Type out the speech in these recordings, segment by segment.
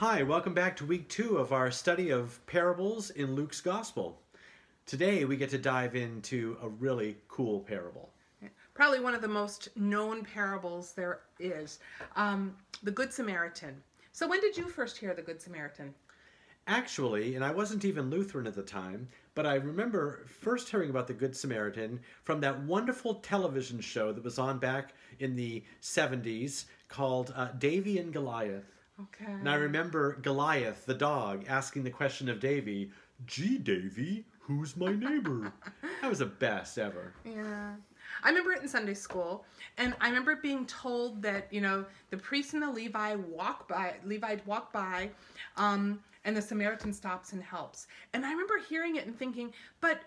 Hi, welcome back to week 2 of our study of parables in Luke's Gospel. Today we get to dive into a really cool parable. Probably one of the most known parables there is, the Good Samaritan. So when did you first hear the Good Samaritan? Actually, and I wasn't even Lutheran at the time, but I remember first hearing about the Good Samaritan from that wonderful television show that was on back in the 70s called Davy and Goliath. Okay. And I remember Goliath, the dog, asking the question of Davy, "Gee, Davy, who's my neighbor?" That was the best ever. Yeah. I remember it in Sunday school, and I remember being told that, the priest and the Levite walk by, and the Samaritan stops and helps. And I remember hearing it and thinking, but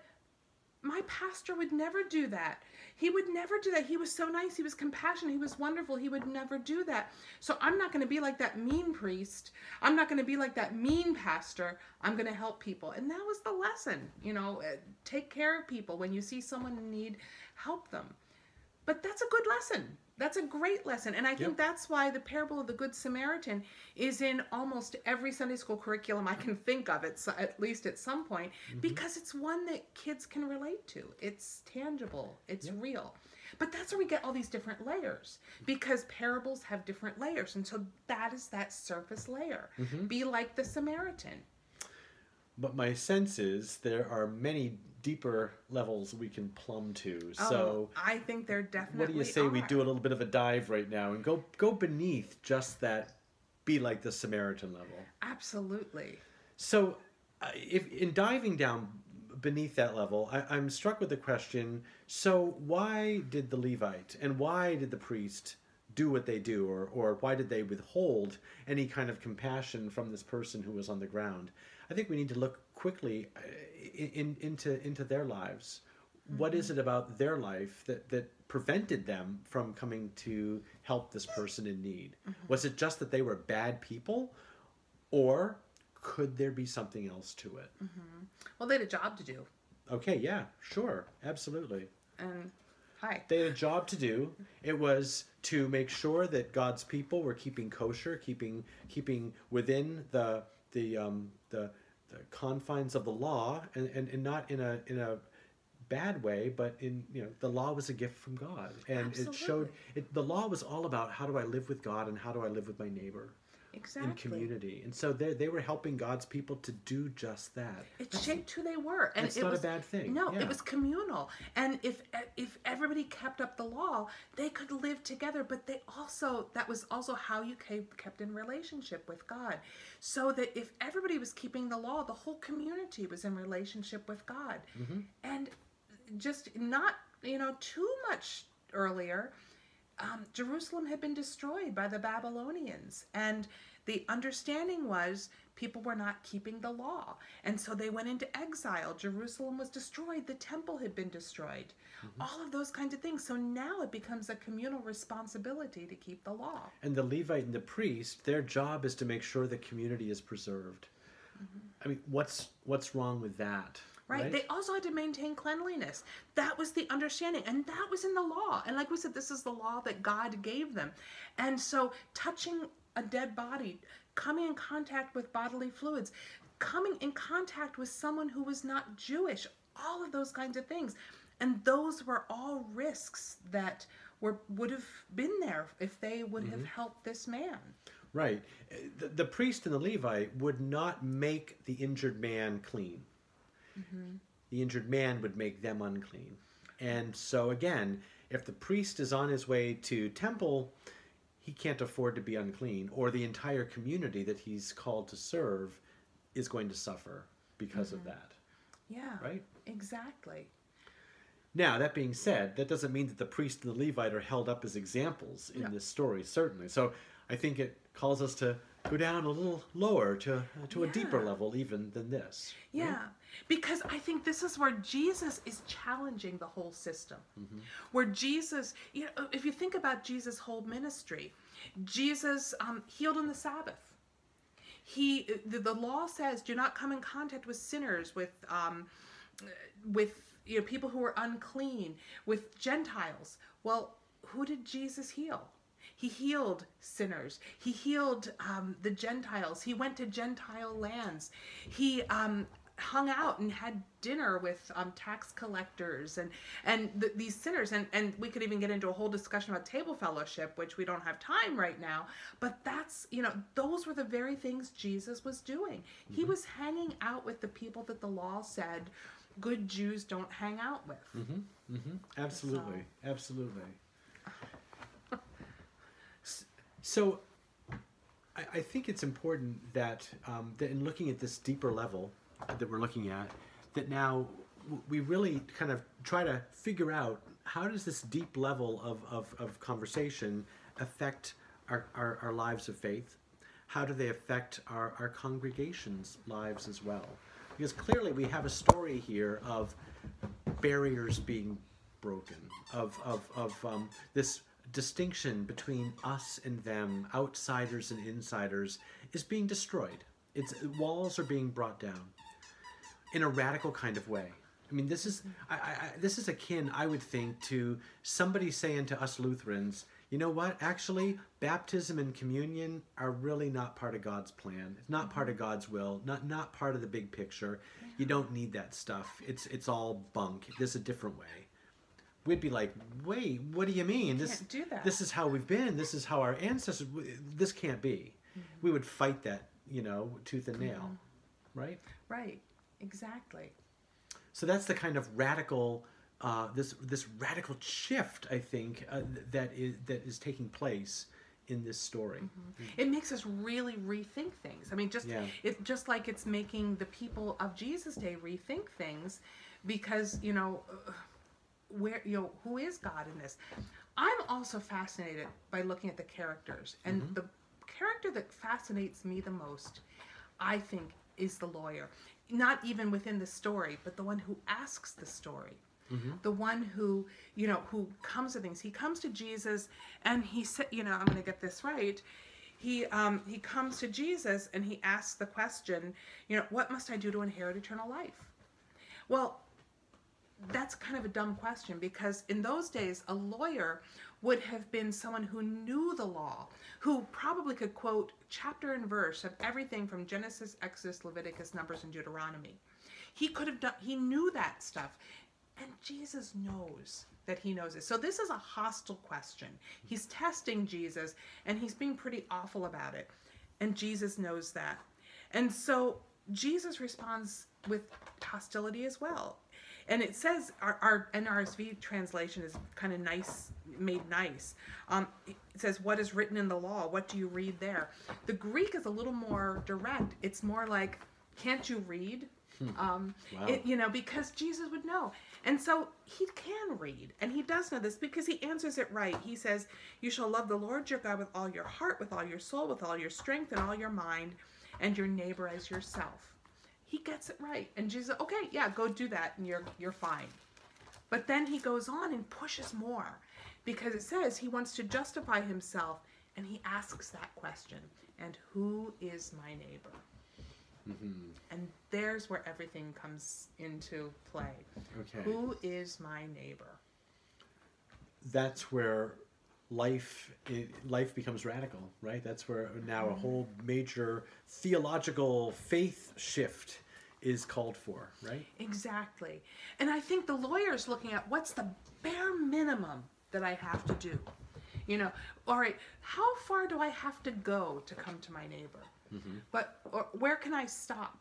my pastor would never do that. He would never do that. He was so nice. He was compassionate. He was wonderful. He would never do that. So I'm not going to be like that mean priest. I'm not going to be like that mean pastor. I'm going to help people. And that was the lesson, take care of people. When you see someone in need, help them. But that's a good lesson. That's a great lesson. And I think that's why the parable of the Good Samaritan is in almost every Sunday school curriculum I can think of, at least at some point, because it's one that kids can relate to. It's tangible. It's real. But that's where we get all these different layers, because parables have different layers. And so that is that surface layer. Be like the Samaritan. But my sense is there are many deeper levels we can plumb to. So I think there definitely what do you say we do a little bit of a dive right now and go beneath just that be like the Samaritan level? Absolutely. So if in diving down beneath that level, I'm struck with the question, so why did the Levite and why did the priest do what they do, or why did they withhold any kind of compassion from this person who was on the ground? I think we need to look quickly into their lives. What is it about their life that prevented them from coming to help this person in need? Was it just that they were bad people, or could there be something else to it? Well, they had a job to do. Okay, yeah, sure, absolutely. And they had a job to do. It was to make sure that God's people were keeping kosher, keeping within the confines of the law, and not in a bad way, but the law was a gift from God, and Absolutely. the law was all about how do I live with God and how do I live with my neighbor. Exactly. In community. And so they were helping God's people to do just that. It shaped who they were. And it's not a bad thing. No, it was communal. And if everybody kept up the law, they could live together. But that was also how you kept in relationship with God. So that if everybody was keeping the law, the whole community was in relationship with God. And just not, too much earlier, Jerusalem had been destroyed by the Babylonians, and the understanding was people were not keeping the law, and so they went into exile. Jerusalem was destroyed. The temple had been destroyed. All of those kinds of things. So now it becomes a communal responsibility to keep the law. And the Levite and the priest, their job is to make sure the community is preserved. I mean, what's wrong with that? Right. They also had to maintain cleanliness. That was the understanding. And that was in the law. And like we said, this is the law that God gave them. And so touching a dead body, coming in contact with bodily fluids, coming in contact with someone who was not Jewish, all of those kinds of things. And those were all risks that would have been there if they would have helped this man. Right. The priest and the Levite would not make the injured man clean. The injured man would make them unclean. And so again, if the priest is on his way to temple, he can't afford to be unclean, or the entire community that he's called to serve is going to suffer because of that. Yeah, right? Exactly. Now, that being said, that doesn't mean that the priest and the Levite are held up as examples in this story, certainly. So I think it calls us to go down a little lower to a deeper level even than this. Yeah, right? Because I think this is where Jesus is challenging the whole system. Where Jesus, if you think about Jesus' whole ministry, Jesus healed on the Sabbath. The law says, do not come in contact with sinners, with people who are unclean, with Gentiles. Well, who did Jesus heal? He healed sinners. He healed the Gentiles. He went to Gentile lands. He hung out and had dinner with tax collectors and these sinners. And we could even get into a whole discussion about table fellowship, which we don't have time right now. But that's, those were the very things Jesus was doing. Mm-hmm. He was hanging out with the people that the law said good Jews don't hang out with. Mm-hmm. Mm-hmm. Absolutely. So. Absolutely. So I think it's important that, that in looking at this deeper level that we're looking at, that now we really kind of try to figure out how does this deep level of conversation affect our lives of faith? How do they affect our congregation's lives as well? Because clearly we have a story here of barriers being broken, of this distinction between us and them, outsiders and insiders, is being destroyed. Walls are being brought down in a radical kind of way. I mean, this is this is akin, I would think, to somebody saying to us Lutherans, you know what? Actually, baptism and communion are really not part of God's plan. It's not part of God's will. Not part of the big picture. You don't need that stuff. It's all bunk. There's a different way. We'd be like, wait, what do you mean? Can't do that. This is how we've been. This is how our ancestors. This can't be. Mm-hmm. We would fight that, tooth and nail, right? Right. Exactly. So that's the kind of radical, this radical shift, I think, that is taking place in this story. Mm-hmm. It makes us really rethink things. I mean, it's just like it's making the people of Jesus' day rethink things, because who is God in this? I'm also fascinated by looking at the characters, and the character that fascinates me the most, I think, is the lawyer. Not even within the story, but the one who asks the story. Mm-hmm. The one who, who comes to things. He comes to Jesus and he said, I'm going to get this right. He comes to Jesus and he asks the question, what must I do to inherit eternal life? Well, that's kind of a dumb question, because in those days, a lawyer would have been someone who knew the law, who probably could quote chapter and verse of everything from Genesis, Exodus, Leviticus, Numbers, and Deuteronomy. He knew that stuff. And Jesus knows that he knows it. So this is a hostile question. He's testing Jesus, and he's being pretty awful about it. And Jesus knows that. And so Jesus responds with hostility as well. And it says, our NRSV translation is kind of nice, made nice. It says, what is written in the law? What do you read there? The Greek is a little more direct. It's more like, can't you read? Wow. Because Jesus would know. And so he can read, and he does know this because he answers it right. He says, you shall love the Lord your God with all your heart, with all your soul, with all your strength, and all your mind, and your neighbor as yourself. He gets it right. And Jesus said, okay, yeah, go do that, and you're fine. But then he goes on and pushes more, because it says he wants to justify himself, and he asks that question, and who is my neighbor? Mm-hmm. And there's where everything comes into play. Okay. Who is my neighbor? That's where life becomes radical, right? That's where now a whole major theological faith shift is called for, right? Exactly. And I think the lawyer's looking at what's the bare minimum that I have to do. All right, how far do I have to go to come to my neighbor? Mm-hmm. Or where can I stop?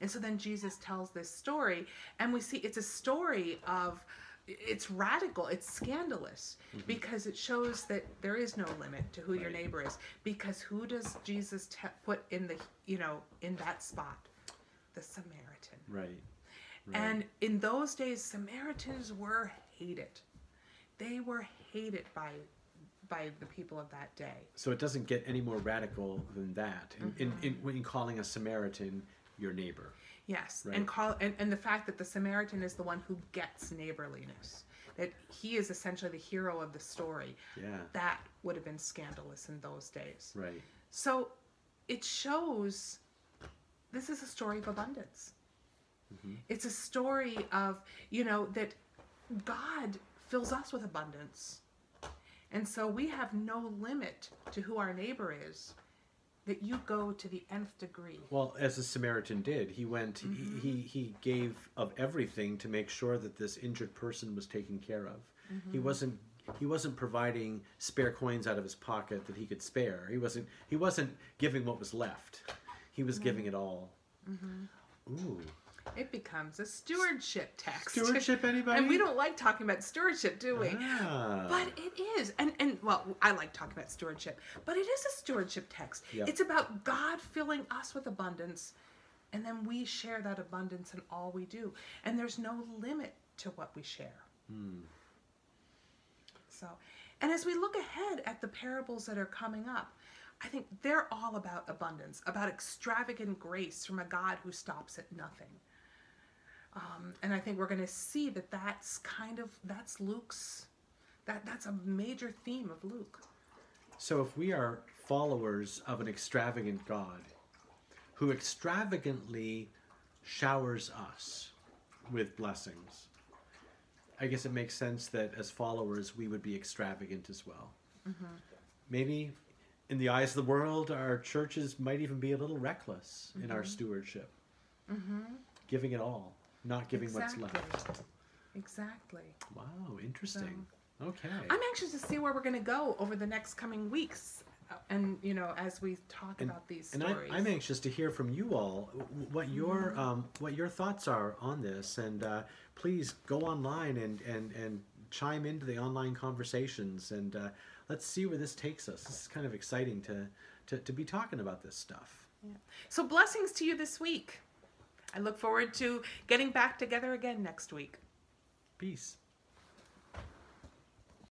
And so then Jesus tells this story, and we see it's a story of, it's radical, it's scandalous, because it shows that there is no limit to who your neighbor is. Because who does Jesus put in in that spot? The Samaritan. Right. And in those days, Samaritans were hated. They were hated by the people of that day. So it doesn't get any more radical than that in calling a Samaritan your neighbor. Yes, right. and the fact that the Samaritan is the one who gets neighborliness, that he is essentially the hero of the story. Yeah, that would have been scandalous in those days. Right. So it shows this is a story of abundance. Mm-hmm. It's a story of that God fills us with abundance. And so we have no limit to who our neighbor is, that you go to the nth degree. Well, as the Samaritan did, he went, he gave of everything to make sure that this injured person was taken care of. He wasn't providing spare coins out of his pocket that he could spare. He wasn't giving what was left. He was giving it all. Ooh. It becomes a stewardship text. Stewardship, anybody? And we don't like talking about stewardship, do we? Ah. But it is. And well, I like talking about stewardship. But it is a stewardship text. Yep. It's about God filling us with abundance. And then we share that abundance in all we do. And there's no limit to what we share. So, and as we look ahead at the parables that are coming up, I think they're all about abundance, about extravagant grace from a God who stops at nothing. And I think we're going to see that that's Luke's, that's a major theme of Luke. So if we are followers of an extravagant God who extravagantly showers us with blessings, I guess it makes sense that as followers we would be extravagant as well. Maybe in the eyes of the world, our churches might even be a little reckless in our stewardship. Giving it all, not giving what's left. Exactly. Wow, interesting. Okay. I'm anxious to see where we're going to go over the next coming weeks. And, you know, as we talk about these stories. And I'm anxious to hear from you all what your thoughts are on this. And please go online and chime into the online conversations. And let's see where this takes us. This is kind of exciting to be talking about this stuff. Yeah. So blessings to you this week. I look forward to getting back together again next week. Peace.